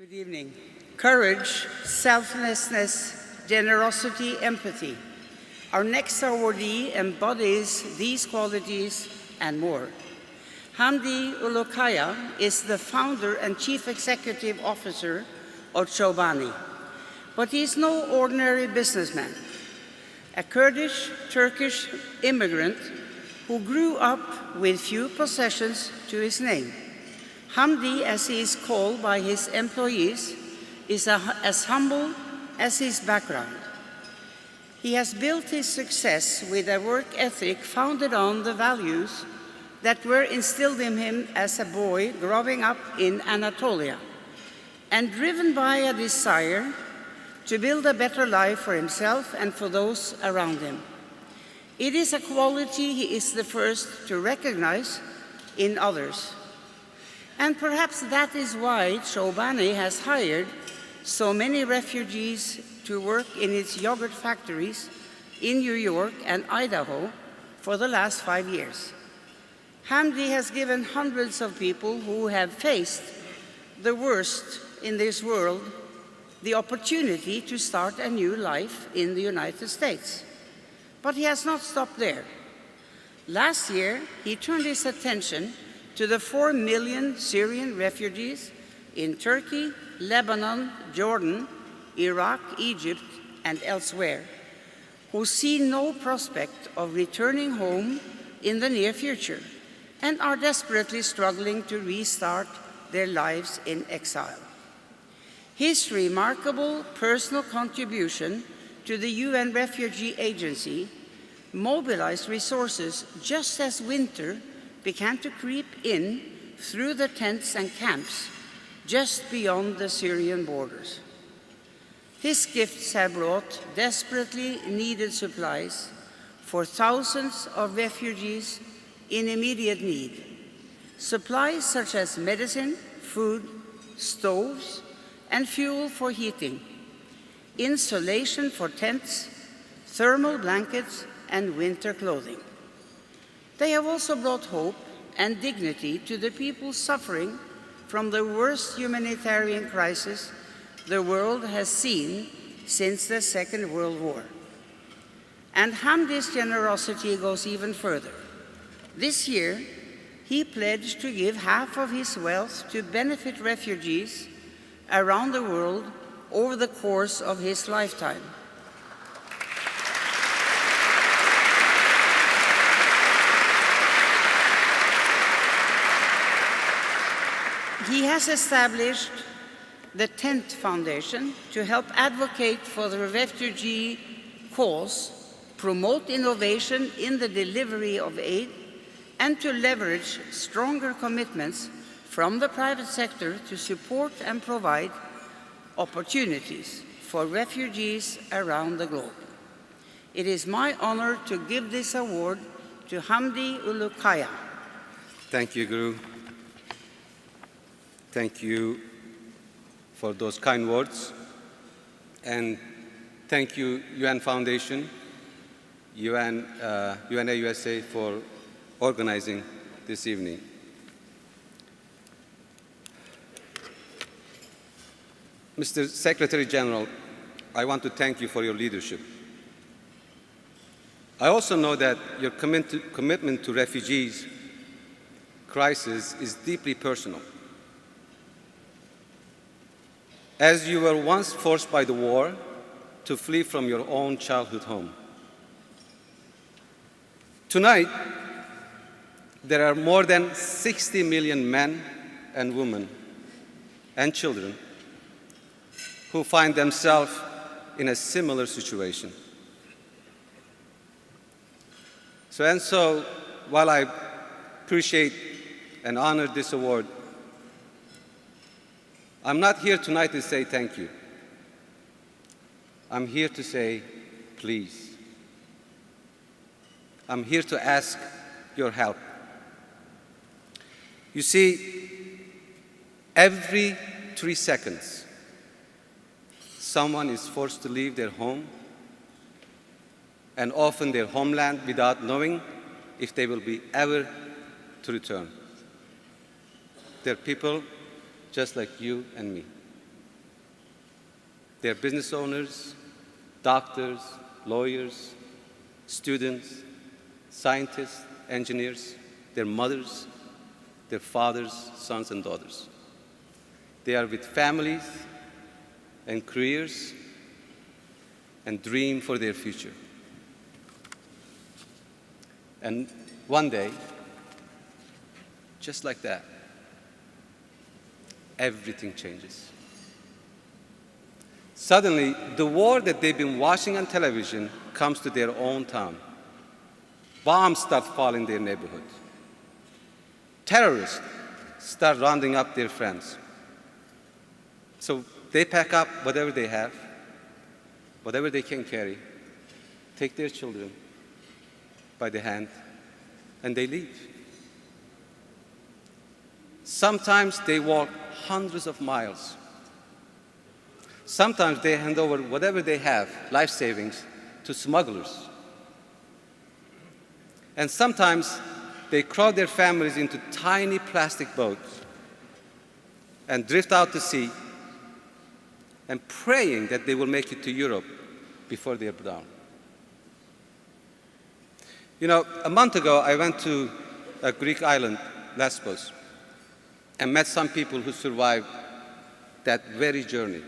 Good evening. Courage, selflessness, generosity, empathy. Our next awardee embodies these qualities and more. Hamdi Ulukaya is the founder and chief executive officer of Chobani, but he is no ordinary businessman. A Kurdish-Turkish immigrant who grew up with few possessions to his name. Hamdi, as he is called by his employees, is as humble as his background. He has built his success with a work ethic founded on the values that were instilled in him as a boy growing up in Anatolia, and driven by a desire to build a better life for himself and for those around him. It is a quality he is the first to recognize in others. And perhaps that is why Chobani has hired so many refugees to work in its yogurt factories in New York and Idaho for the last 5 years. Hamdi has given hundreds of people who have faced the worst in this world the opportunity to start a new life in the United States. But he has not stopped there. Last year, he turned his attention to the 4 million Syrian refugees in Turkey, Lebanon, Jordan, Iraq, Egypt, and elsewhere, who see no prospect of returning home in the near future and are desperately struggling to restart their lives in exile. His remarkable personal contribution to the UN Refugee Agency mobilized resources just as winter began to creep in through the tents and camps just beyond the Syrian borders. His gifts have brought desperately needed supplies for thousands of refugees in immediate need. Supplies such as medicine, food, stoves, and fuel for heating, insulation for tents, thermal blankets, and winter clothing. They have also brought hope and dignity to the people suffering from the worst humanitarian crisis the world has seen since the Second World War. And Hamdi's generosity goes even further. This year, he pledged to give half of his wealth to benefit refugees around the world over the course of his lifetime. He has established the Tent Foundation to help advocate for the refugee cause, promote innovation in the delivery of aid, and to leverage stronger commitments from the private sector to support and provide opportunities for refugees around the globe. It is my honor to give this award to Hamdi Ulukaya. Thank you, Guru. Thank you for those kind words. And thank you, UN Foundation, UNA USA for organizing this evening. Mr. Secretary General, I want to thank you for your leadership. I also know that your commitment to refugees crisis is deeply personal. As you were once forced by the war to flee from your own childhood home. Tonight, there are more than 60 million men and women and children who find themselves in a similar situation. So while I appreciate and honor this award, I'm not here tonight to say thank you. I'm here to say, please. I'm here to ask your help. You see, every 3 seconds, someone is forced to leave their home and often their homeland without knowing if they will be ever to return. They're people just like you and me. They're business owners, doctors, lawyers, students, scientists, engineers, their mothers, their fathers, sons, and daughters. They are with families and careers and dream for their future. And one day, just like that, everything changes. Suddenly, the war that they've been watching on television comes to their own town. Bombs start falling in their neighborhood. Terrorists start rounding up their friends. So they pack up whatever they have, whatever they can carry, take their children by the hand, and they leave. Sometimes they walk hundreds of miles. Sometimes they hand over whatever they have, life savings, to smugglers. And sometimes they crowd their families into tiny plastic boats and drift out to sea and praying that they will make it to Europe before they are drowned. You know, a month ago, I went to a Greek island, Lesbos, and met some people who survived that very journey.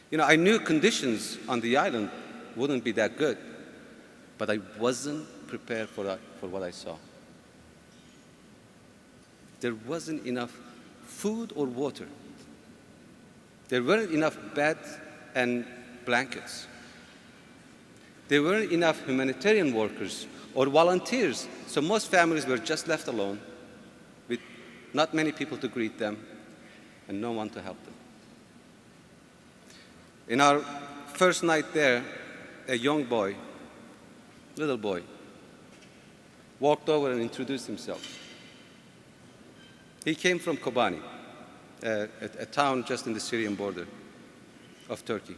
You know, I knew conditions on the island wouldn't be that good, but I wasn't prepared for what I saw. There wasn't enough food or water. There weren't enough beds and blankets. There weren't enough humanitarian workers or volunteers, so most families were just left alone with not many people to greet them and no one to help them. In our first night there, a young boy, little boy, walked over and introduced himself. He came from Kobani, a town just in the Syrian border of Turkey.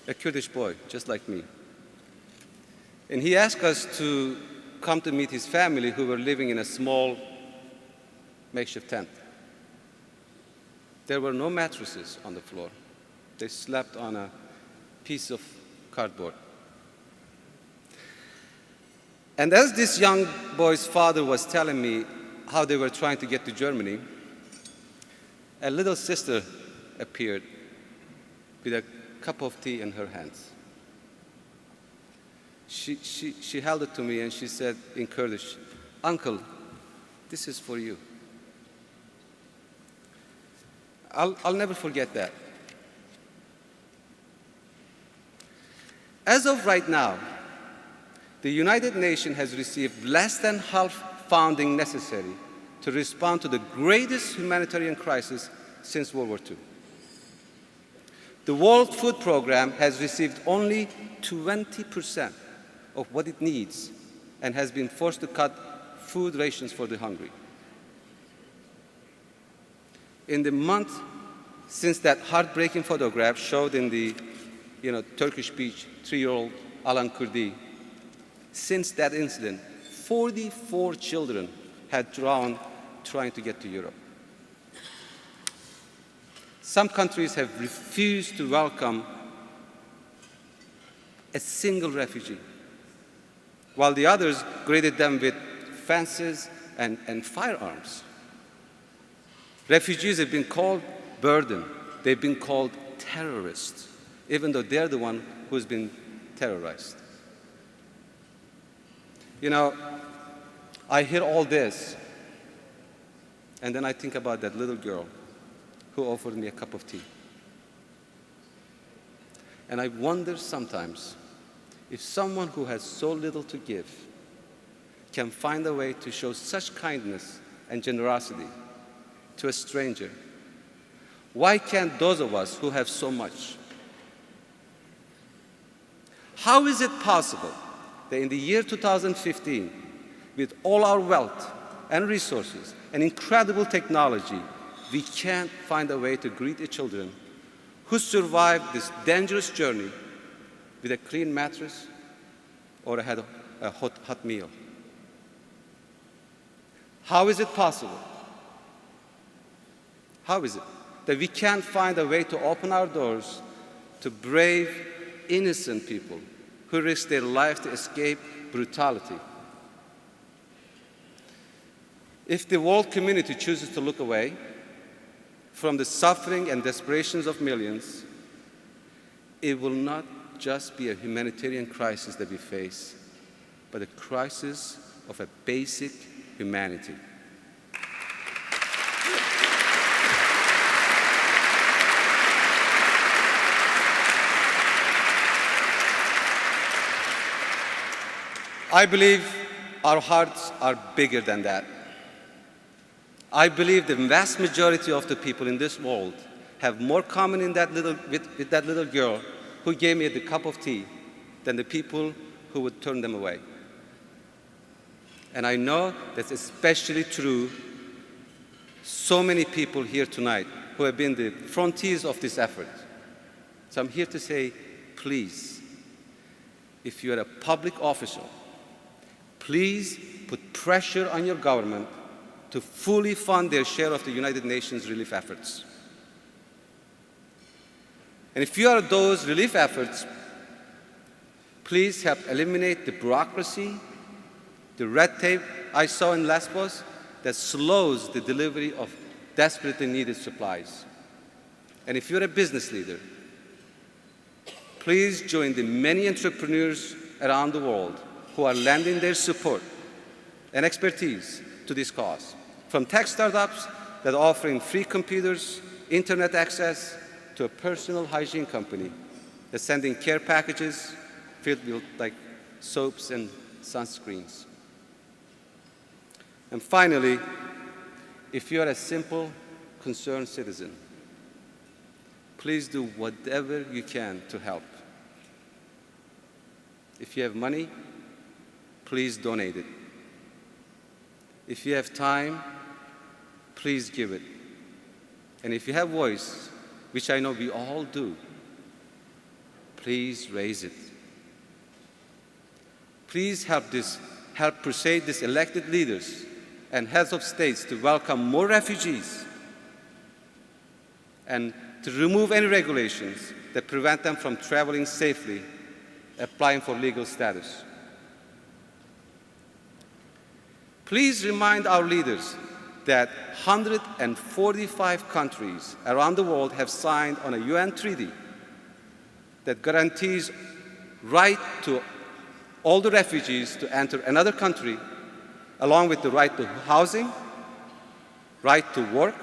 A Kurdish boy, just like me. And he asked us to come to meet his family who were living in a small makeshift tent. There were no mattresses on the floor. They slept on a piece of cardboard. And as this young boy's father was telling me how they were trying to get to Germany, a little sister appeared with a cup of tea in her hands. She held it to me and she said in Kurdish, "Uncle, this is for you." I'll never forget that. As of right now, the United Nations has received less than half funding necessary to respond to the greatest humanitarian crisis since World War II. The World Food Programme has received only 20% of what it needs and has been forced to cut food rations for the hungry. In the month since that heartbreaking photograph showed in the Turkish beach, 3-year-old Alan Kurdi, since that incident, 44 children had drowned trying to get to Europe. Some countries have refused to welcome a single refugee, while the others greeted them with fences and firearms. Refugees have been called burden. They've been called terrorists, even though they're the one who's been terrorized. You know, I hear all this, and then I think about that little girl who offered me a cup of tea. And I wonder sometimes if someone who has so little to give can find a way to show such kindness and generosity to a stranger, why can't those of us who have so much? How is it possible that in the year 2015, with all our wealth and resources and incredible technology, we can't find a way to greet the children who survived this dangerous journey with a clean mattress or had a hot meal? How is it possible? How is it? that we can't find a way to open our doors to brave, innocent people who risk their life to escape brutality. If the world community chooses to look away from the suffering and desperations of millions, it will not just be a humanitarian crisis that we face, but a crisis of a basic humanity. I believe our hearts are bigger than that. I believe the vast majority of the people in this world have more common with that little girl who gave me the cup of tea than the people who would turn them away. And I know that's especially true so many people here tonight who have been the frontiers of this effort. So I'm here to say, please, if you're a public official, please put pressure on your government to fully fund their share of the United Nations relief efforts. And if you are those relief efforts, please help eliminate the bureaucracy, the red tape I saw in Lesbos that slows the delivery of desperately needed supplies. And if you're a business leader, please join the many entrepreneurs around the world who are lending their support and expertise to this cause. From tech startups that are offering free computers, internet access, to a personal hygiene company that's sending care packages filled with like soaps and sunscreens. And finally, if you are a simple, concerned citizen, please do whatever you can to help. If you have money, please donate it. If you have time, please give it. And if you have voice, which I know we all do, please raise it. Please help persuade these elected leaders and heads of states to welcome more refugees and to remove any regulations that prevent them from traveling safely, applying for legal status. Please remind our leaders that 145 countries around the world have signed on a UN treaty that guarantees right to all the refugees to enter another country, along with the right to housing, right to work,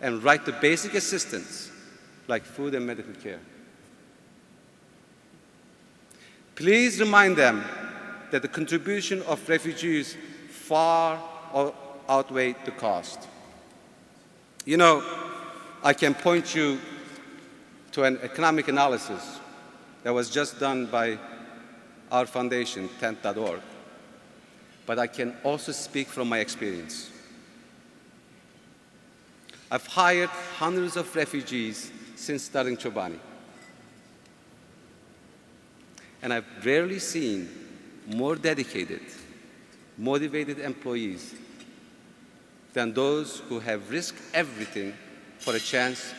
and right to basic assistance like food and medical care. Please remind them that the contribution of refugees far outweigh the cost. You know, I can point you to an economic analysis that was just done by our foundation, tent.org, but I can also speak from my experience. I've hired hundreds of refugees since starting Chobani, and I've rarely seen more dedicated, motivated employees than those who have risked everything for a chance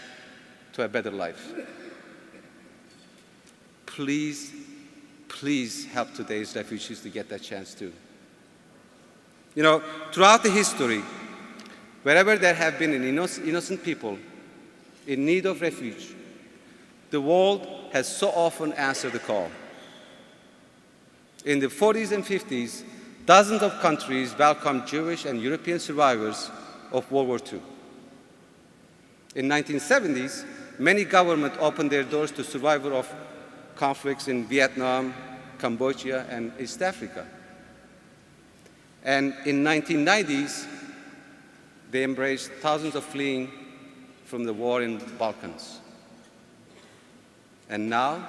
to a better life. Please, please help today's refugees to get that chance too. You know, throughout the history, wherever there have been innocent people in need of refuge, the world has so often answered the call. In the 40s and 50s, dozens of countries welcomed Jewish and European survivors of World War II. In the 1970s, many governments opened their doors to survivors of conflicts in Vietnam, Cambodia, and East Africa. And in the 1990s, they embraced thousands of fleeing from the war in the Balkans. And now,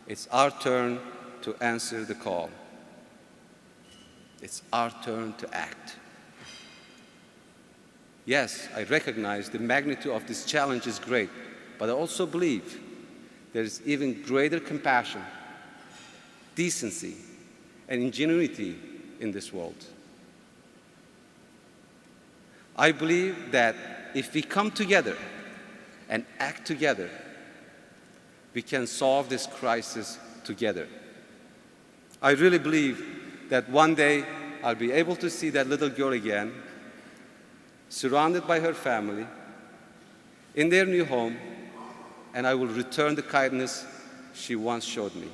it's our turn to answer the call. It's our turn to act. Yes, I recognize the magnitude of this challenge is great, but I also believe there is even greater compassion, decency, and ingenuity in this world. I believe that if we come together and act together, we can solve this crisis together. I really believe that one day I'll be able to see that little girl again, surrounded by her family, in their new home, and I will return the kindness she once showed me.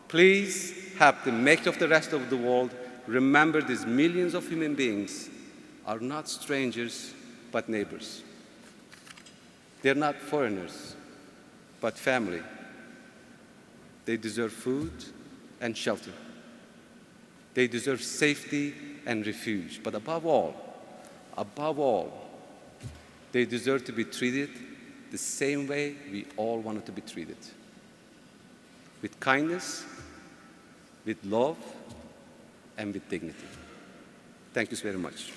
Please help the make of the rest of the world remember these millions of human beings are not strangers, but neighbors. They're not foreigners, but family. They deserve food and shelter. They deserve safety and refuge. But above all, they deserve to be treated the same way we all wanted to be treated. With kindness, with love, and with dignity. Thank you very much.